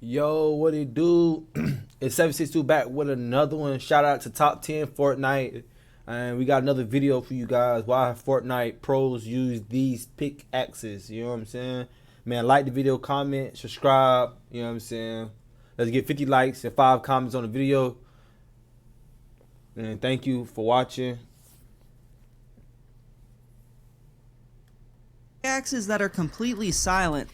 Yo, what it do? It's 762 back with another one. Shout out to Top 10 Fortnite. And we got another video for you guys. Why Fortnite pros use these pickaxes. You know what I'm saying? Man, like the video, comment, subscribe. You know what I'm saying? Let's get 50 likes and 5 comments on the video. And thank you for watching. Pickaxes that are completely silent.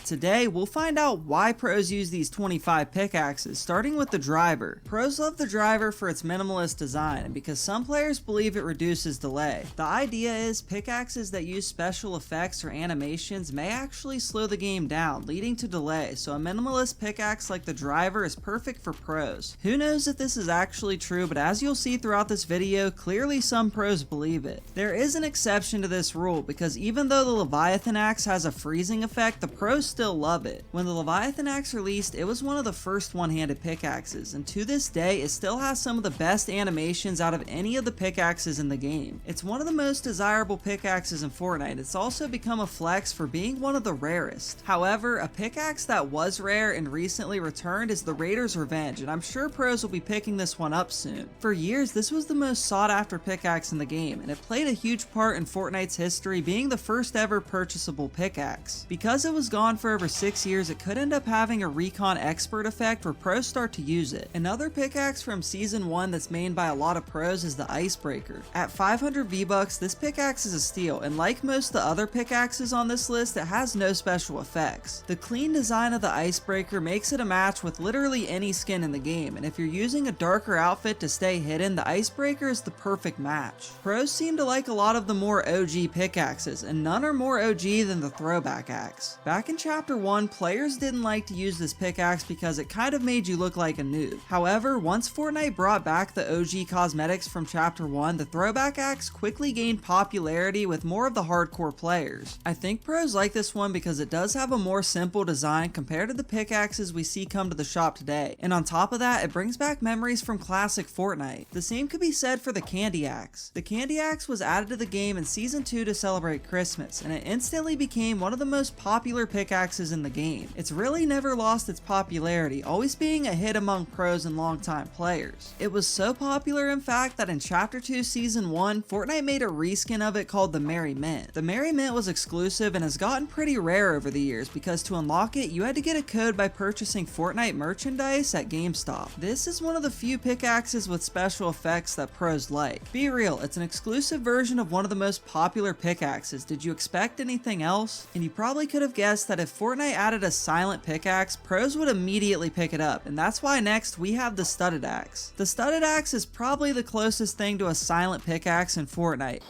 Today, we'll find out why pros use these 25 pickaxes, starting with the driver. Pros love the driver for its minimalist design, and because some players believe it reduces delay. The idea is pickaxes that use special effects or animations may actually slow the game down, leading to delay, so a minimalist pickaxe like the driver is perfect for pros. Who knows if this is actually true, but as you'll see throughout this video, clearly some pros believe it. There is an exception to this rule, because even though the Leviathan axe has a freezing effect, the pros still love it. When the Leviathan axe released, it was one of the first one-handed pickaxes, and to this day, it still has some of the best animations out of any of the pickaxes in the game. It's one of the most desirable pickaxes in Fortnite. It's also become a flex for being one of the rarest. However, a pickaxe that was rare and recently returned is the Raider's Revenge, and I'm sure pros will be picking this one up soon. For years, this was the most sought-after pickaxe in the game, and it played a huge part in Fortnite's history, being the first ever purchasable pickaxe. Because it was gone for over 6 years, it could end up having a recon expert effect where pros start to use it. Another pickaxe from season 1 that's mained by a lot of pros is the Icebreaker. At 500 V-Bucks, this pickaxe is a steal, and like most of the other pickaxes on this list, it has no special effects. The clean design of the Icebreaker makes it a match with literally any skin in the game, and if you're using a darker outfit to stay hidden, the Icebreaker is the perfect match. Pros seem to like a lot of the more OG pickaxes, and none are more OG than the Throwback Axe. Back in Chapter 1, players didn't like to use this pickaxe because it kind of made you look like a noob. However, once Fortnite brought back the OG cosmetics from Chapter 1, the Throwback Axe quickly gained popularity with more of the hardcore players. I think pros like this one because it does have a more simple design compared to the pickaxes we see come to the shop today, and on top of that, it brings back memories from classic Fortnite. The same could be said for the Candy Axe. The Candy Axe was added to the game in Season 2 to celebrate Christmas, and it instantly became one of the most popular pickaxes in the game. It's really never lost its popularity, always being a hit among pros and longtime players. It was so popular in fact that in Chapter 2 Season 1, Fortnite made a reskin of it called the Merry Mint. The Merry Mint was exclusive and has gotten pretty rare over the years because to unlock it, you had to get a code by purchasing Fortnite merchandise at GameStop. This is one of the few pickaxes with special effects that pros like. Be real, it's an exclusive version of one of the most popular pickaxes. Did you expect anything else? And you probably could have guessed that if Fortnite added a silent pickaxe, pros would immediately pick it up, and that's why next we have the Studded Axe. The Studded Axe is probably the closest thing to a silent pickaxe in Fortnite.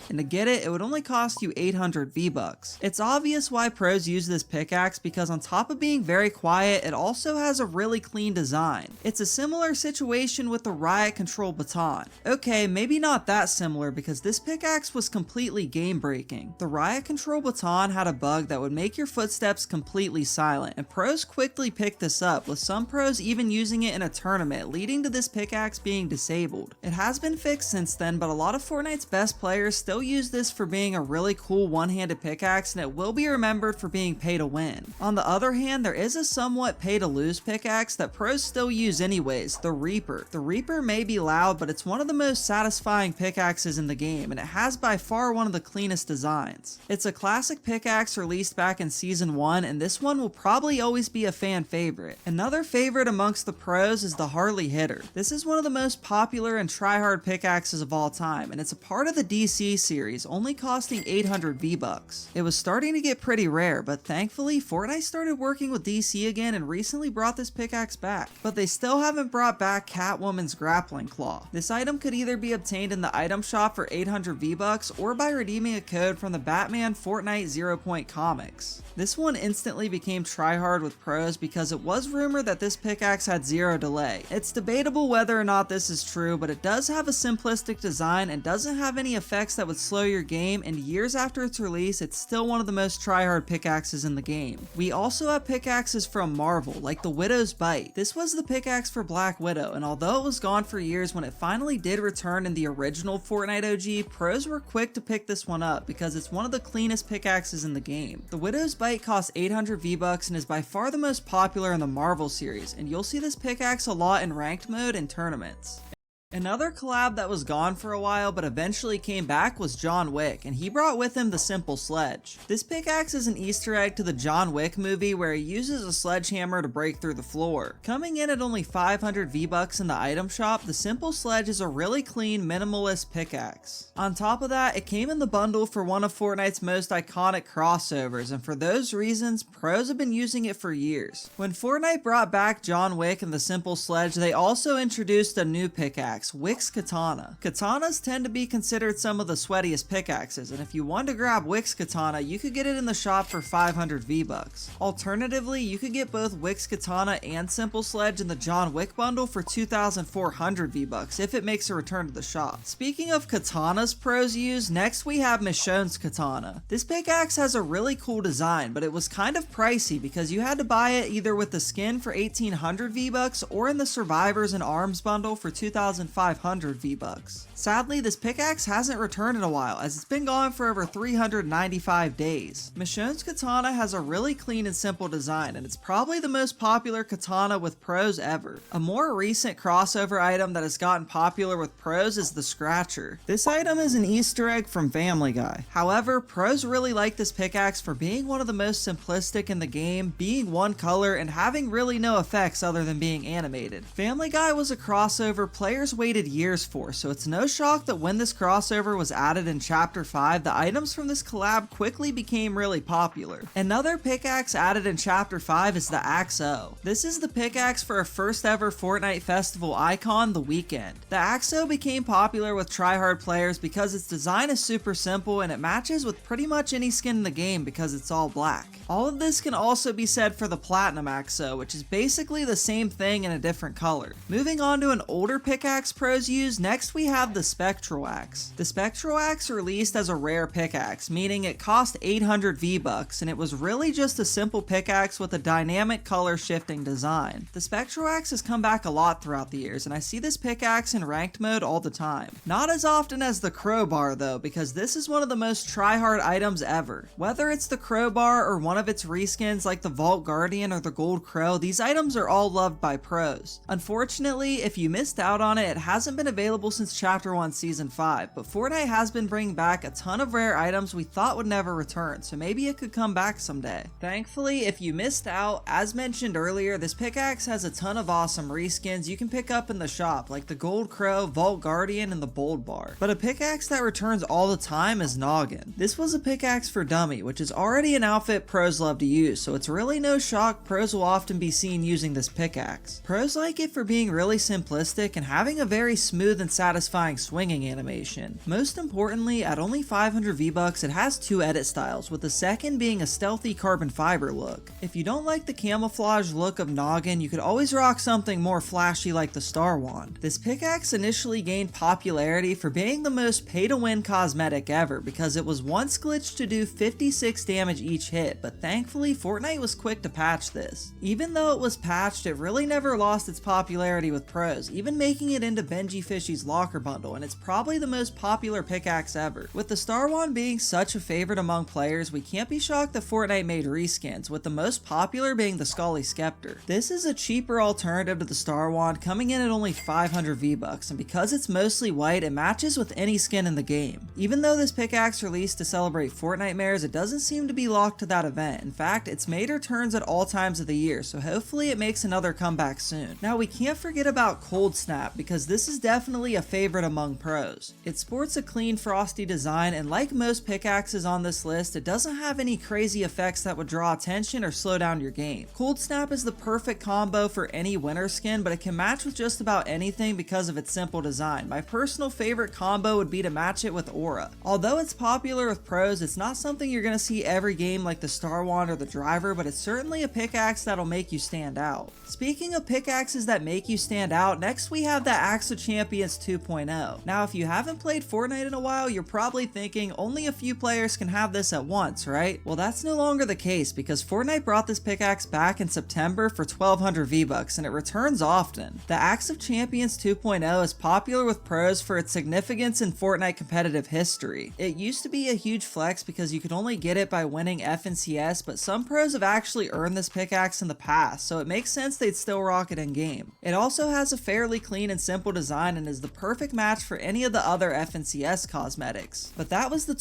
And to get it, it would only cost you 800 V-Bucks. It's obvious why pros use this pickaxe because on top of being very quiet, it also has a really clean design. It's a similar situation with the Riot Control Baton. Okay, maybe not that similar because this pickaxe was completely game breaking. The Riot Control Baton had a bug that would make your footsteps completely silent, and pros quickly picked this up, with some pros even using it in a tournament, leading to this pickaxe being disabled. It has been fixed since then, but a lot of Fortnite's best players still use this for being a really cool one-handed pickaxe, and it will be remembered for being pay to win. On the other hand, there is a somewhat pay to lose pickaxe that pros still use anyways, the Reaper. The Reaper may be loud, but it's one of the most satisfying pickaxes in the game, and it has by far one of the cleanest designs. It's a classic pickaxe released back in Season 1, and this one will probably always be a fan favorite. Another favorite amongst the pros is the Harley Hitter. This is one of the most popular and tryhard pickaxes of all time, and it's a part of the DC series, only costing 800 V-Bucks. It was starting to get pretty rare, but thankfully Fortnite started working with DC again and recently brought this pickaxe back. But they still haven't brought back Catwoman's grappling claw. This item could either be obtained in the item shop for 800 V-Bucks or by redeeming a code from the Batman Fortnite 0 Point comics. This one instantly became tryhard with pros because it was rumored that this pickaxe had zero delay. It's debatable whether or not this is true, but it does have a simplistic design and doesn't have any effects that would slow your game, and years after its release, it's still one of the most tryhard pickaxes in the game. We also have pickaxes from Marvel, like the Widow's Bite. This was the pickaxe for Black Widow, and although it was gone for years, when it finally did return in the original Fortnite OG, pros were quick to pick this one up because it's one of the cleanest pickaxes in the game. The Widow's Bite costs 800 V-Bucks and is by far the most popular in the Marvel series, and you'll see this pickaxe a lot in ranked mode and tournaments. Another collab that was gone for a while but eventually came back was John Wick, and he brought with him the Simple Sledge. This pickaxe is an Easter egg to the John Wick movie where he uses a sledgehammer to break through the floor. Coming in at only 500 V-Bucks in the item shop, the Simple Sledge is a really clean, minimalist pickaxe. On top of that, it came in the bundle for one of Fortnite's most iconic crossovers, and for those reasons, pros have been using it for years. When Fortnite brought back John Wick and the Simple Sledge, they also introduced a new pickaxe, Wick's Katana. Katanas tend to be considered some of the sweatiest pickaxes, and if you want to grab Wick's Katana, you could get it in the shop for 500 V-Bucks. Alternatively, you could get both Wick's Katana and Simple Sledge in the John Wick bundle for 2,400 V-Bucks if it makes a return to the shop. Speaking of katanas pros use, next we have Michonne's Katana. This pickaxe has a really cool design, but it was kind of pricey because you had to buy it either with the skin for 1,800 V-Bucks or in the Survivors and Arms bundle for 2,500 V-Bucks. Sadly, this pickaxe hasn't returned in a while as it's been gone for over 395 days. Michonne's Katana has a really clean and simple design, and it's probably the most popular katana with pros ever. A more recent crossover item that has gotten popular with pros is the Scratcher. This item is an Easter egg from Family Guy. However, pros really like this pickaxe for being one of the most simplistic in the game, being one color, and having really no effects other than being animated. Family Guy was a crossover players waited years for, so it's no shock that when this crossover was added in Chapter 5, the items from this collab quickly became really popular. Another pickaxe added in Chapter 5 is the Axe-O. This is the pickaxe for a first ever Fortnite festival icon, The Weeknd. The Axe-O became popular with tryhard players because its design is super simple and it matches with pretty much any skin in the game because it's all black. All of this can also be said for the Platinum Axe-O, which is basically the same thing in a different color. Moving on to an older pickaxe pros use, next we have the Spectral Axe. The Spectral Axe released as a rare pickaxe, meaning it cost 800 V-Bucks, and it was really just a simple pickaxe with a dynamic color shifting design. The Spectral Axe has come back a lot throughout the years, and I see this pickaxe in ranked mode all the time. Not as often as the Crowbar though, because this is one of the most tryhard items ever. Whether it's the Crowbar or one of its reskins like the Vault Guardian or the Gold Crow, these items are all loved by pros. Unfortunately, if you missed out on it, it hasn't been available since Chapter 1 Season 5, but Fortnite has been bringing back a ton of rare items we thought would never return, so maybe it could come back someday. Thankfully, if you missed out, as mentioned earlier, this pickaxe has a ton of awesome reskins you can pick up in the shop, like the Gold Crow, Vault Guardian, and the Bold Bar. But a pickaxe that returns all the time is Noggin. This was a pickaxe for dummy, which is already an outfit pros love to use, so it's really no shock pros will often be seen using this pickaxe. Pros like it for being really simplistic and having a very smooth and satisfying swinging animation. Most importantly, at only 500 V-Bucks, it has two edit styles, with the second being a stealthy carbon fiber look. If you don't like the camouflage look of Noggin, you could always rock something more flashy like the Star Wand. This pickaxe initially gained popularity for being the most pay-to-win cosmetic ever because it was once glitched to do 56 damage each hit, but thankfully Fortnite was quick to patch this. Even though it was patched, it really never lost its popularity with pros, even making it into Benji Fishy's locker bundle, and it's probably the most popular pickaxe ever. With the Star Wand being such a favorite among players, we can't be shocked that Fortnite made reskins, with the most popular being the Scully Scepter. This is a cheaper alternative to the Star Wand, coming in at only 500 V-Bucks, and because it's mostly white, it matches with any skin in the game. Even though this pickaxe released to celebrate Fortnitemares, it doesn't seem to be locked to that event. In fact, it's made returns at all times of the year, so hopefully it makes another comeback soon. Now, we can't forget about Cold Snap, because this is definitely a favorite among pros. It sports a clean, frosty design, and like most pickaxes on this list, it doesn't have any crazy effects that would draw attention or slow down your game. Cold Snap is the perfect combo for any winter skin, but it can match with just about anything because of its simple design. My personal favorite combo would be to match it with Aura. Although it's popular with pros, it's not something you're going to see every game like the Star Wand or the Driver, but it's certainly a pickaxe that'll make you stand out. Speaking of pickaxes that make you stand out, next we have the Axe of Champions 2.0. Now, if you haven't played Fortnite in a while, you're probably thinking only a few players can have this at once, right? Well, that's no longer the case because Fortnite brought this pickaxe back in September for 1200 V-Bucks and it returns often. The Axe of Champions 2.0 is popular with pros for its significance in Fortnite competitive history. It used to be a huge flex because you could only get it by winning FNCS, but some pros have actually earned this pickaxe in the past, so it makes sense they'd still rock it in game. It also has a fairly clean and simple design and is the perfect match for any of the other FNCS cosmetics. But that was the